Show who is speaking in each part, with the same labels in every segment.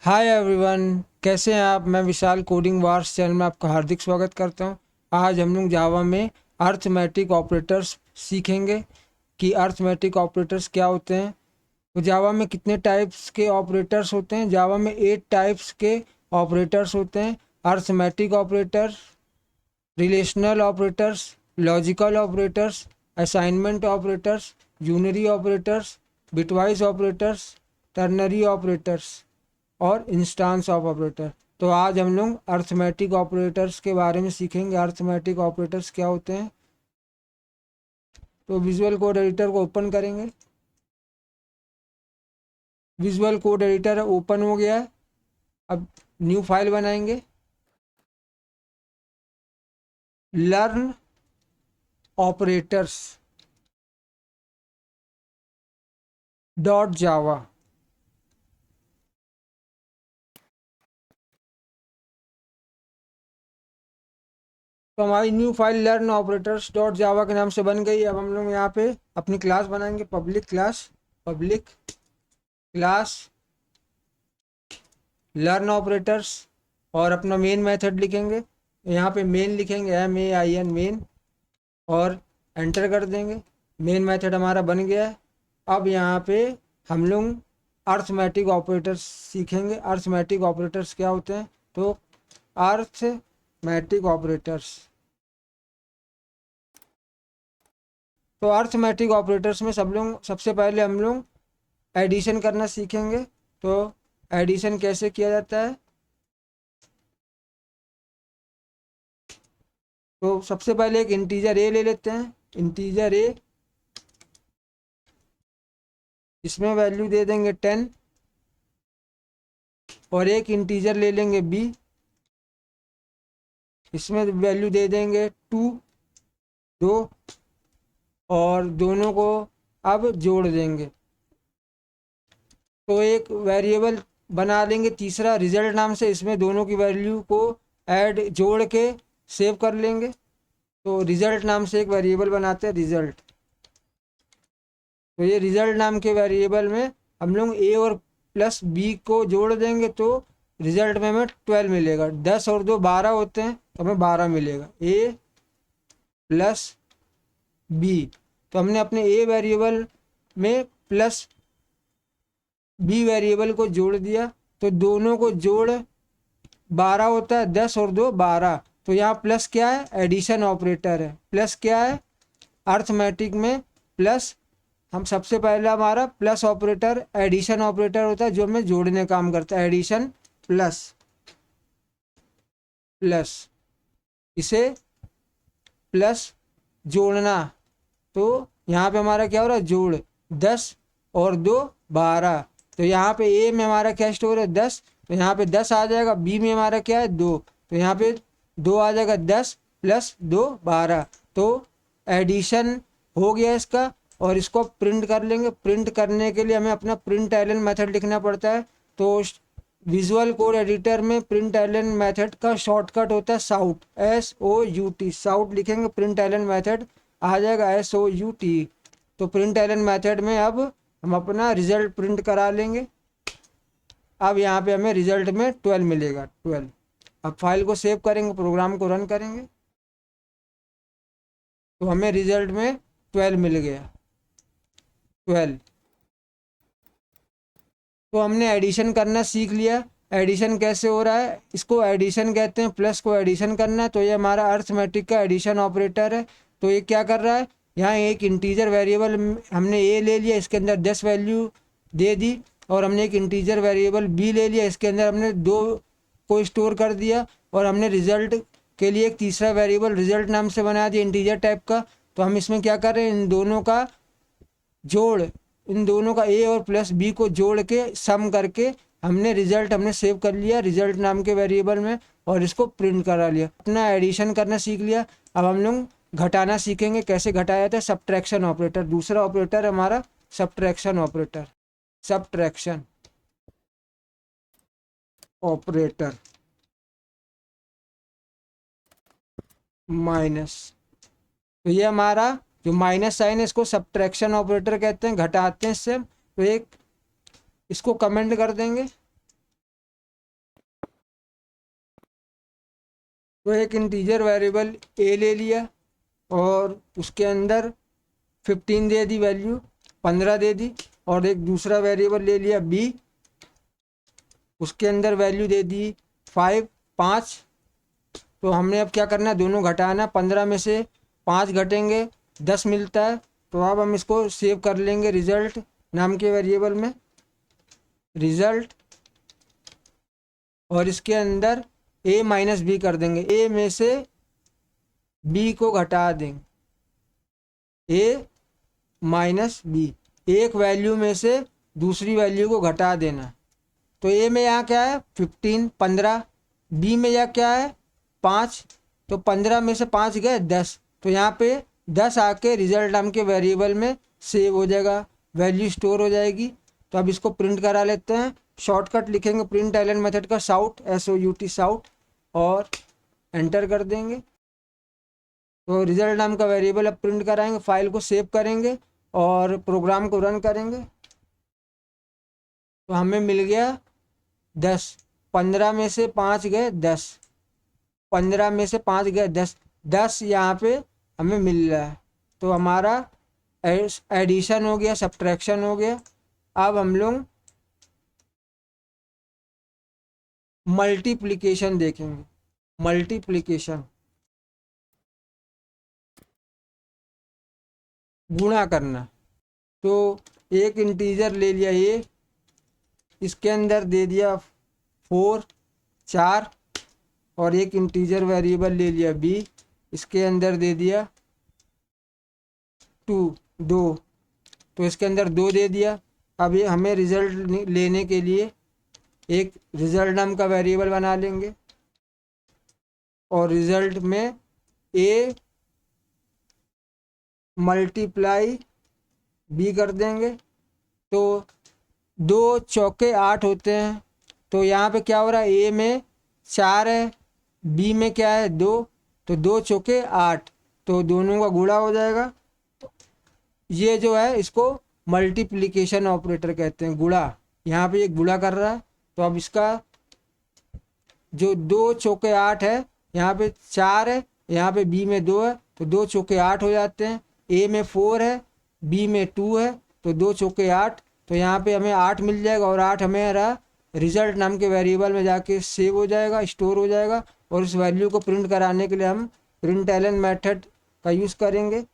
Speaker 1: Hi everyone, कैसे हैं आप। मैं विशाल कोडिंग वार्स चैनल में आपका हार्दिक स्वागत करता हूं। आज हम लोग जावा में अर्थमेटिक ऑपरेटर्स सीखेंगे कि अर्थमेटिक ऑपरेटर्स क्या होते हैं। तो जावा में कितने टाइप्स के ऑपरेटर्स होते हैं। जावा में 8 टाइप्स के ऑपरेटर्स होते हैं। Arithmetic operator, relational operators, logical operators, assignment operators, unary operators, bitwise operators, ternary operators और इंस्टांस ऑफ ऑपरेटर। तो आज हम लोग अर्थमेटिक ऑपरेटर्स के बारे में सीखेंगे। अर्थमेटिक ऑपरेटर्स क्या होते हैं। तो विजुअल कोड एडिटर को ओपन करेंगे। विजुअल कोड एडिटर ओपन हो गया है। अब न्यू फाइल बनाएंगे। लर्न ऑपरेटर्स डॉट जावा। तो हमारी new file learn operators dot जावा के नाम से बन गई। अब हम लोग यहाँ पे अपनी क्लास बनाएंगे। पब्लिक क्लास लर्न ऑपरेटर्स और अपना मेन मेथड लिखेंगे। यहाँ पे मेन लिखेंगे MAIN मेन और एंटर कर देंगे। मेन मेथड हमारा बन गया है। अब यहाँ पे हम लोग अर्थमेटिक ऑपरेटर्स सीखेंगे। अर्थमेटिक ऑपरेटर्स क्या होते हैं। तो अर्थमेटिक ऑपरेटर्स तो अर्थमेटिक ऑपरेटर्स में सबसे पहले हम लोग एडिशन करना सीखेंगे। तो एडिशन कैसे किया जाता है। तो सबसे पहले एक इंटीजर ए ले लेते हैं। इंटीजर ए, इसमें वैल्यू दे देंगे 10 और एक इंटीजर ले लेंगे बी, इसमें वैल्यू दे देंगे 2 और दोनों को अब जोड़ देंगे। तो एक वेरिएबल बना लेंगे तीसरा रिजल्ट नाम से। इसमें दोनों की वैल्यू को जोड़ के सेव कर लेंगे। तो रिजल्ट नाम से एक वेरिएबल बनाते हैं रिजल्ट। तो ये रिजल्ट नाम के वेरिएबल में हम लोग ए और प्लस बी को जोड़ देंगे तो रिजल्ट में हमें 12 मिलेगा। 10 और 2 12 होते हैं तो हमें 12 मिलेगा। ए प्लस बी, तो हमने अपने ए वेरिएबल में प्लस बी वेरिएबल को जोड़ दिया तो दोनों को जोड़ 12 होता है। 10 और 2 12। तो यहाँ प्लस क्या है, एडिशन ऑपरेटर है। प्लस क्या है अर्थमेटिक में, प्लस हम सबसे पहले हमारा प्लस ऑपरेटर एडिशन ऑपरेटर होता है जो हमें जोड़ने काम करता है। एडिशन प्लस प्लस, इसे प्लस जोड़ना। तो यहाँ पे हमारा क्या हो रहा है, जोड़ 10 और 2 12। तो यहाँ पे ए में हमारा क्या स्टोर है 10, तो यहाँ पे 10 आ जाएगा। बी में हमारा क्या है 2, तो यहाँ पे 2 आ जाएगा। 10 प्लस 2 12। तो एडिशन हो गया इसका और इसको प्रिंट कर लेंगे। प्रिंट करने के लिए हमें अपना प्रिंट एलन मेथड लिखना पड़ता है। तो विजुअल कोड एडिटर में प्रिंट एलन मेथड का शॉर्टकट होता है साउट, SOUT। साउट लिखेंगे, प्रिंट एलन मेथड आ जाएगा SOUT। तो प्रिंट एलन मेथड में अब हम अपना रिजल्ट प्रिंट करा लेंगे। अब यहाँ पे हमें रिजल्ट में 12 मिलेगा, 12। अब फाइल को सेव करेंगे, प्रोग्राम को रन करेंगे तो हमें रिजल्ट में 12 मिल गया, 12। तो हमने एडिशन करना सीख लिया। एडिशन कैसे हो रहा है, इसको एडिशन कहते हैं। प्लस को एडिशन करना है तो ये हमारा अर्थमेटिक का एडिशन ऑपरेटर है। तो ये क्या कर रहा है, यहाँ एक इंटीजर वेरिएबल हमने ए ले लिया, इसके अंदर 10 वैल्यू दे दी। और हमने एक इंटीजर वेरिएबल बी ले लिया, इसके अंदर हमने 2 को स्टोर कर दिया। और हमने रिजल्ट के लिए एक तीसरा वेरिएबल रिजल्ट नाम से बना दिया इंटीजर टाइप का। तो हम इसमें क्या कर रहे हैं, इन दोनों का जोड़, इन दोनों का ए और प्लस बी को जोड़ के सम करके हमने रिजल्ट हमने सेव कर लिया रिजल्ट नाम के वेरिएबल में और इसको प्रिंट करा लिया। अपना एडिशन करना सीख लिया। अब हम लोग घटाना सीखेंगे, कैसे घटाया जाता है। सब्ट्रैक्शन ऑपरेटर, दूसरा ऑपरेटर हमारा subtraction operator. Subtraction operator minus, तो ये हमारा जो माइनस साइन है इसको सब्ट्रैक्शन ऑपरेटर कहते हैं, घटाते हैं इससे। तो एक इसको कमेंट कर देंगे। तो एक इंटीजर वेरिएबल ए ले लिया और उसके अंदर 15 दे दी, वैल्यू 15 दे दी, और एक दूसरा वेरिएबल ले लिया बी, उसके अंदर वैल्यू दे दी 5। तो हमने अब क्या करना है, दोनों घटाना, 15 में से 5 घटेंगे 10 मिलता है। तो अब हम इसको सेव कर लेंगे रिजल्ट नाम के वेरिएबल में, रिजल्ट, और इसके अंदर a माइनस बी कर देंगे, a में से b को घटा देंगे, a माइनस बी, एक वैल्यू में से दूसरी वैल्यू को घटा देना। तो a में यहाँ क्या है 15, 15, b में यहाँ क्या है 5, तो 15 में से 5 गए 10, तो यहाँ पे 10 आके रिजल्ट नाम के वेरिएबल में सेव हो जाएगा, वैल्यू स्टोर हो जाएगी। तो अब इसको प्रिंट करा लेते हैं, शॉर्टकट लिखेंगे प्रिंट एलन मेथड का साउट, SOUT साउट, और एंटर कर देंगे। तो रिजल्ट नाम का वेरिएबल अब प्रिंट कराएंगे, फाइल को सेव करेंगे और प्रोग्राम को रन करेंगे। तो हमें मिल गया 10, 15 में से 5 गए 10, 15 में से 5 गए 10, 10 यहाँ पे हमें मिल रहा है। तो हमारा एडिशन हो गया, सब्ट्रैक्शन हो गया। अब हम लोग मल्टीप्लिकेशन देखेंगे, मल्टीप्लिकेशन, गुणा करना। तो एक इंटीजर ले लिया ये, इसके अंदर दे दिया 4, 4, और एक इंटीजर वेरिएबल ले लिया बी, इसके अंदर दे दिया 2, 2, तो इसके अंदर 2 दे दिया। अब ये हमें रिजल्ट लेने के लिए एक रिजल्ट नाम का वेरिएबल बना लेंगे, और रिजल्ट में a मल्टीप्लाई b कर देंगे। तो 2 चौके 8 होते हैं, तो यहाँ पे क्या हो रहा है, a में 4 है, b में क्या है 2, तो 2 चौके 8, तो दोनों का गुणा हो जाएगा। ये जो है इसको मल्टीप्लिकेशन ऑपरेटर कहते हैं, गुणा, यहाँ पे ये गुणा कर रहा है। तो अब इसका जो 2 चौके 8 है, यहाँ पे 4 है, यहाँ पे b में 2 है, तो 2 चौके 8 हो जाते हैं। a में 4 है, b में 2 है, तो 2 चौके 8, तो यहाँ पे हमें 8 मिल जाएगा, और 8 हमें रिजल्ट नाम के वेरिएबल में जाके सेव हो जाएगा, स्टोर हो जाएगा। और इस वैल्यू को प्रिंट कराने के लिए हम प्रिंट एलन मेथड का यूज़ करेंगे।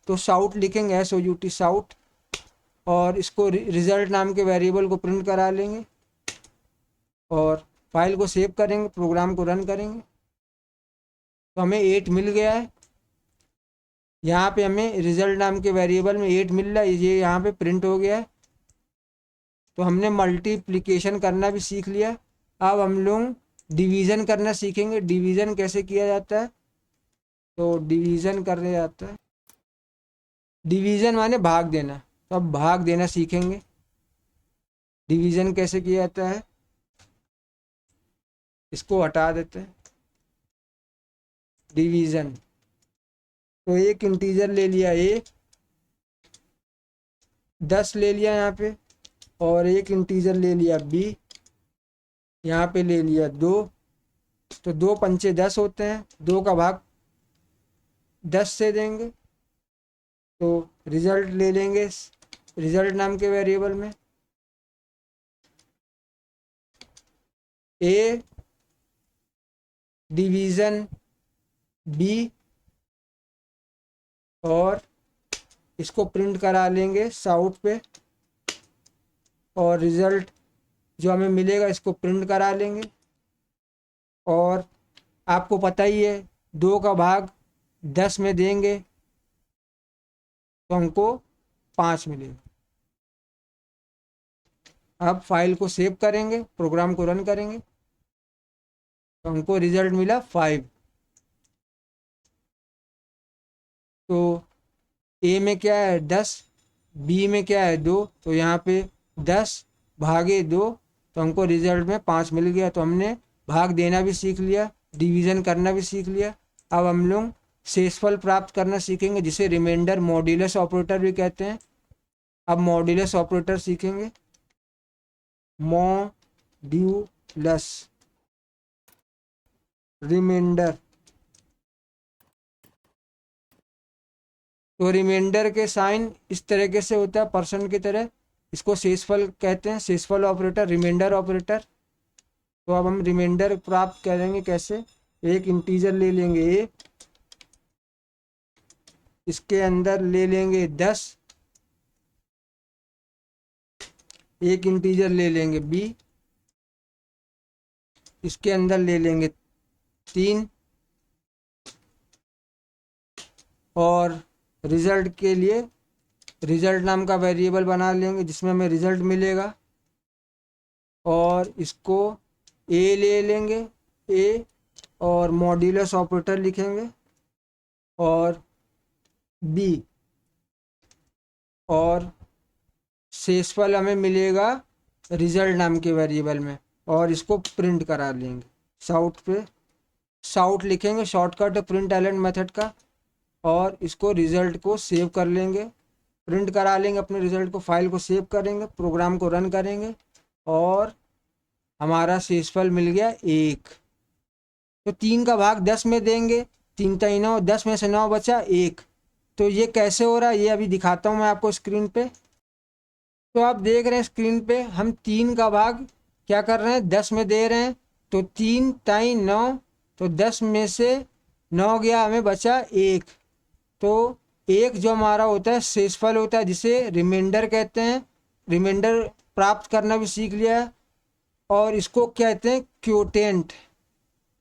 Speaker 1: तो साउट लिखेंगे, SOUT साउट, और इसको रिजल्ट नाम के वेरिएबल को प्रिंट करा लेंगे और फाइल को सेव करेंगे, प्रोग्राम को रन करेंगे। तो हमें 8 मिल गया है, यहाँ पे हमें रिजल्ट नाम के वेरिएबल में 8 मिल रहा है, ये यहाँ पे प्रिंट हो गया है। तो हमने मल्टीप्लिकेशन करना भी सीख लिया। अब हम लोग डिवीज़न करना सीखेंगे। डिवीज़न कैसे किया जाता है, तो डिवीज़न करने जाता है, डिवीज़न माने भाग देना। तो अब भाग देना सीखेंगे, डिवीज़न कैसे किया जाता है, इसको हटा देते हैं, डिवीज़न। तो एक इंटीजर ले लिया a, 10 ले लिया यहाँ पे, और एक इंटीजर ले लिया b, यहाँ पे ले लिया 2, तो 2 पंचे 10 होते हैं, 2 का भाग 10 से देंगे। तो रिजल्ट ले लेंगे रिजल्ट नाम के वेरिएबल में, a डिवीज़न b, और इसको प्रिंट करा लेंगे साउट पे, और रिज़ल्ट जो हमें मिलेगा इसको प्रिंट करा लेंगे। और आपको पता ही है 2 का भाग 10 में देंगे तो हमको 5 मिलेगा। अब फाइल को सेव करेंगे, प्रोग्राम को रन करेंगे, तो हमको रिजल्ट मिला 5। तो a में क्या है 10, b में क्या है 2, तो यहाँ पे 10 भागे 2, तो हमको रिजल्ट में 5 मिल गया। तो हमने भाग देना भी सीख लिया, डिवीज़न करना भी सीख लिया। अब हम लोग शेषफल प्राप्त करना सीखेंगे, जिसे रिमाइंडर मॉड्यूलस ऑपरेटर भी कहते हैं। अब मॉड्यूलस ऑपरेटर सीखेंगे, मॉड्यूलस, रिमाइंडर, तो रिमाइंडर के साइन इस तरीके से होता है परसेंट की तरह, इसको शेषफल कहते हैं, शेषफल ऑपरेटर, रिमाइंडर ऑपरेटर। तो अब हम रिमाइंडर प्राप्त करेंगे कैसे, एक इंटीजर ले लेंगे ए, इसके अंदर ले लेंगे 10, एक इंटीजर ले लेंगे बी, इसके अंदर ले लेंगे 3, और रिजल्ट के लिए रिजल्ट नाम का वेरिएबल बना लेंगे जिसमें हमें रिजल्ट मिलेगा, और इसको ए ले लेंगे ए, और मॉड्यूलस ऑपरेटर लिखेंगे, और बी, और शेषफल हमें मिलेगा रिजल्ट नाम के वेरिएबल में, और इसको प्रिंट करा लेंगे। शाउट पे शाउट लिखेंगे, शॉर्टकट प्रिंट एलेंट मेथड का, और इसको रिजल्ट को सेव कर लेंगे, प्रिंट करा लेंगे अपने रिजल्ट को, फाइल को सेव करेंगे, प्रोग्राम को रन करेंगे, और हमारा शेषफल मिल गया 1। तो 3 का भाग 10 में देंगे, 3 3 9, 10 में से 9 बचा 1। तो ये कैसे हो रहा है ये अभी दिखाता हूँ मैं आपको स्क्रीन पे। तो आप देख रहे हैं स्क्रीन पे हम 3 का भाग क्या कर रहे हैं, 10 में दे रहे हैं। तो 3 3 9, तो 10 में से 9 गया, हमें बचा 1। तो 1 जो हमारा होता है शेषफल होता है, जिसे रिमाइंडर कहते हैं। रिमाइंडर प्राप्त करना भी सीख लिया है, और इसको कहते हैं क्वोटिएंट,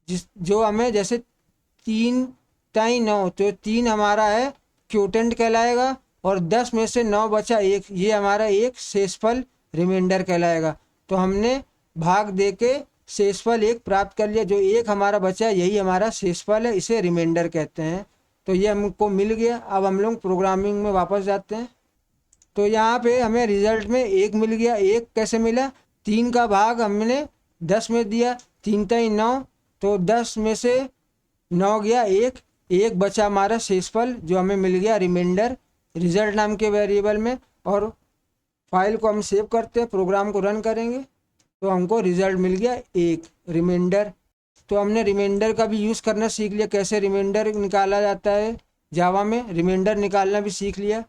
Speaker 1: जो हमें जैसे 3 3 9, तो 3 हमारा है क्वोटिएंट कहलाएगा, और 10 में से 9 बचा 1, ये हमारा एक शेषफल रिमाइंडर कहलाएगा। तो हमने भाग दे के शेषफल 1 प्राप्त कर लिया, जो 1 हमारा बचा यही हमारा शेषफल है, इसे रिमाइंडर कहते हैं। तो ये हमको मिल गया। अब हम लोग प्रोग्रामिंग में वापस जाते हैं। तो यहाँ पे हमें रिजल्ट में 1 मिल गया। 1 कैसे मिला, 3 का भाग हमने 10 में दिया, 3 3 9, तो 10 में से 9 गया 1, 1 बचा हमारा शेषफल जो हमें मिल गया रिमाइंडर रिजल्ट नाम के वेरिएबल में। और फाइल को हम सेव करते हैं, प्रोग्राम को रन करेंगे, तो हमको रिजल्ट मिल गया 1 रिमाइंडर। तो हमने रिमाइंडर का भी यूज़ करना सीख लिया, कैसे रिमाइंडर निकाला जाता है, जावा में रिमाइंडर निकालना भी सीख लिया।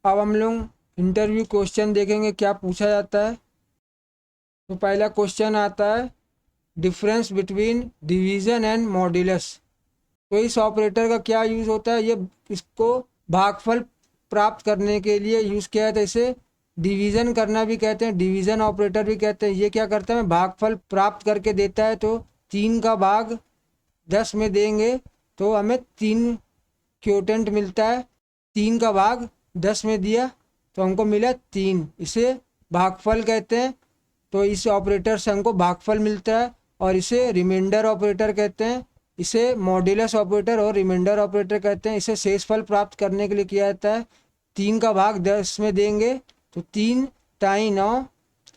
Speaker 1: अब हम लोग इंटरव्यू क्वेश्चन देखेंगे क्या पूछा जाता है। तो पहला क्वेश्चन आता है difference between division and modulus. तो इस ऑपरेटर का क्या यूज़ होता है, ये इसको भागफल प्राप्त करने के लिए यूज़ किया जाता है। इसे डिवीज़न करना भी कहते हैं, डिवीज़न ऑपरेटर भी कहते हैं। ये क्या करता है, भागफल प्राप्त करके देता है। तो 3 का भाग 10 में देंगे तो हमें 3 क्वोटिएंट मिलता है। 3 का भाग 10 में दिया तो हमको मिला 3, इसे भागफल कहते हैं। तो इस ऑपरेटर से हमको भागफल मिलता है, और इसे रिमाइंडर ऑपरेटर कहते हैं। इसे मॉड्यूलस ऑपरेटर और रिमाइंडर ऑपरेटर कहते हैं। इसे शेषफल प्राप्त करने के लिए किया जाता है। 3 का भाग 10 में देंगे तो 3 3 9,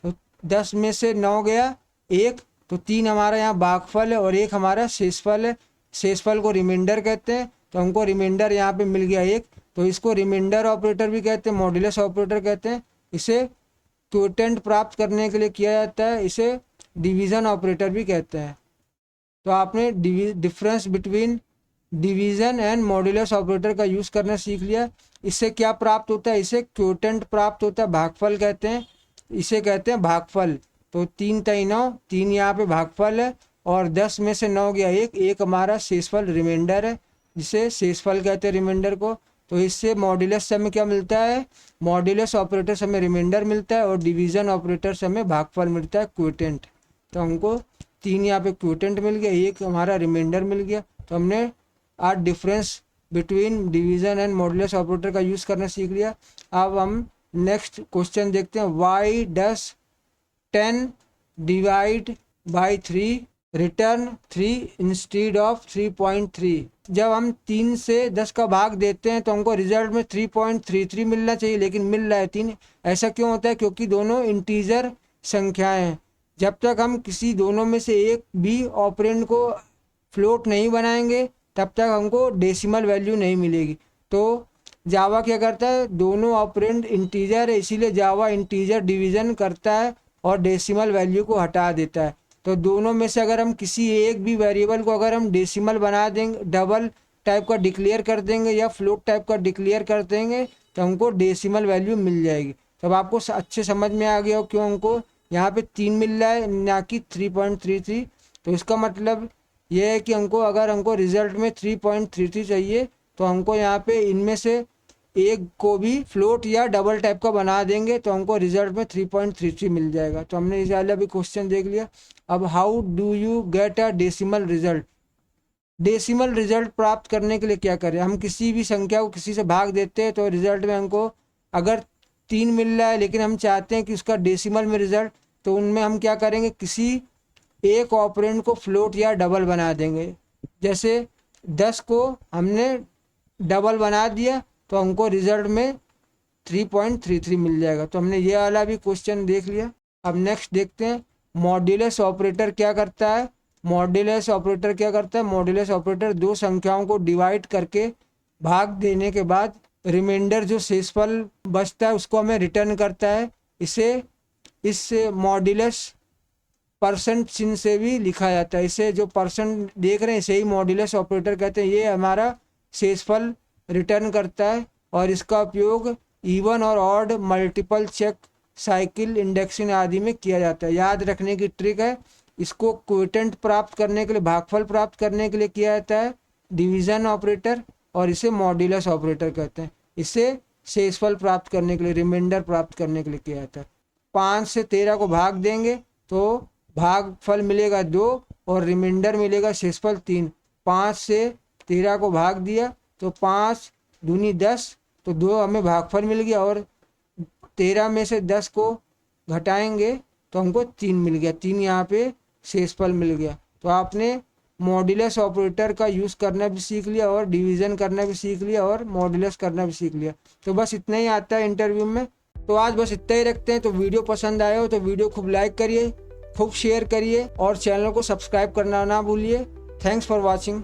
Speaker 1: तो 10 में से 9 गया 1, तो 3 हमारा यहाँ भागफल है और 1 हमारा शेषफल है। शेषफल को रिमाइंडर कहते हैं। तो हमको रिमाइंडर यहाँ पे मिल गया 1, तो इसको रिमाइंडर ऑपरेटर भी कहते हैं, मॉड्यूलस ऑपरेटर कहते हैं। इसे क्वोटिएंट प्राप्त करने के लिए किया जाता है। इसे डिवीज़न ऑपरेटर भी कहते हैं। तो आपने difference between division and modulus operator का यूज़ करना सीख लिया। इससे क्या प्राप्त होता है, इसे क्वोटिएंट प्राप्त होता है, भागफल कहते हैं, इसे कहते हैं भागफल। तो 3 3 9, 3 यहाँ पे भागफल है, और 10 में से 9 गया 1, 1 हमारा शेषफल रिमाइंडर है, जिसे शेषफल कहते हैं रिमाइंडर को। तो इससे मॉड्यूलस से हमें क्या मिलता है, मॉड्यूलस ऑपरेटर से हमें रिमाइंडर मिलता है, और डिवीज़न ऑपरेटर से हमें भागफल मिलता है, क्वोटिएंट। तो हमको 3 यहाँ पे क्वोटिएंट मिल गया, 1 हमारा रिमाइंडर मिल गया। तो हमने आज difference between division and modulus operator का यूज़ करना सीख लिया। अब हम नेक्स्ट क्वेश्चन देखते हैं। Y does 10 divide by 3 return 3 instead of 3.3। जब हम 3 से 10 का भाग देते हैं तो हमको रिजल्ट में 3.33 मिलना चाहिए, लेकिन मिल रहा है 3। ऐसा क्यों होता है, क्योंकि दोनों इंटीजर संख्याएं हैं। जब तक हम किसी दोनों में से एक भी ऑपरेंड को फ्लोट नहीं बनाएंगे तब तक हमको डेसिमल वैल्यू नहीं मिलेगी। तो जावा क्या करता है, दोनों ऑपरेंड इंटीजर है, इसीलिए जावा इंटीजर डिवीज़न करता है और डेसिमल वैल्यू को हटा देता है। तो दोनों में से अगर हम किसी एक भी वेरिएबल को अगर हम डेसिमल बना देंगे, डबल टाइप का डिक्लेयर कर देंगे या फ्लोट टाइप का डिक्लेयर कर देंगे तो हमको डेसिमल वैल्यू मिल जाएगी। तब आपको अच्छे समझ में आ गया हो क्यों हमको यहाँ पे 3 मिल रहा है ना कि 3.33। तो इसका मतलब ये है कि अगर हमको रिजल्ट में 3.33 चाहिए तो हमको यहाँ पे इनमें से एक को भी फ्लोट या डबल टाइप का बना देंगे तो हमको रिजल्ट में 3.33 मिल जाएगा। तो हमने इस वाला भी क्वेश्चन देख लिया। अब how do you get a decimal result. Decimal result प्राप्त करने के लिए क्या करें, हम किसी भी संख्या को किसी से भाग देते हैं तो रिजल्ट में हमको अगर 3 मिल रहा है लेकिन हम चाहते हैं कि उसका डेसिमल में रिजल्ट, तो उनमें हम क्या करेंगे, किसी एक ऑपरेंड को फ्लोट या डबल बना देंगे। जैसे 10 को हमने डबल बना दिया तो हमको रिजल्ट में 3.33 मिल जाएगा। तो हमने ये वाला भी क्वेश्चन देख लिया। अब नेक्स्ट देखते हैं मॉड्यूलस ऑपरेटर क्या करता है। मॉड्यूलस ऑपरेटर दो संख्याओं को डिवाइड करके भाग देने के बाद रिमाइंडर जो शेषफल बचता है उसको हमें रिटर्न करता है। इस मॉड्यूलस परसेंट चिन्ह से भी लिखा जाता है। इसे जो परसेंट देख रहे हैं इसे ही मॉड्यूलस ऑपरेटर कहते हैं। ये हमारा शेषफल रिटर्न करता है और इसका उपयोग इवन और odd multiple check cycle indexing आदि में किया जाता है। याद रखने की ट्रिक है, इसको क्वोटिएंट प्राप्त करने के लिए, भागफल प्राप्त करने के लिए किया जाता है डिवीजन ऑपरेटर, और इसे मॉड्यूलस ऑपरेटर कहते हैं। इसे शेषफल प्राप्त करने के लिए, रिमाइंडर प्राप्त करने के लिए किया जाता है। 5 से 13 को भाग देंगे तो भागफल मिलेगा 2 और रिमाइंडर मिलेगा शेषफल 3। 5 से 13 को भाग दिया तो 5 दूनी 10, तो 2 हमें भागफल मिल गया और 13 में से 10 को घटाएंगे तो हमको 3 मिल गया। 3 यहाँ पे शेषफल मिल गया। तो आपने मॉड्यूलस ऑपरेटर का यूज़ करना भी सीख लिया और डिवीज़न करना भी सीख लिया और मॉड्यूलस करना भी सीख लिया। तो बस इतना ही आता है इंटरव्यू में। तो आज बस इतना ही रखते हैं। तो वीडियो पसंद आया हो तो वीडियो खूब लाइक करिए, खूब शेयर करिए और चैनल को सब्सक्राइब करना ना भूलिए। Thanks for watching.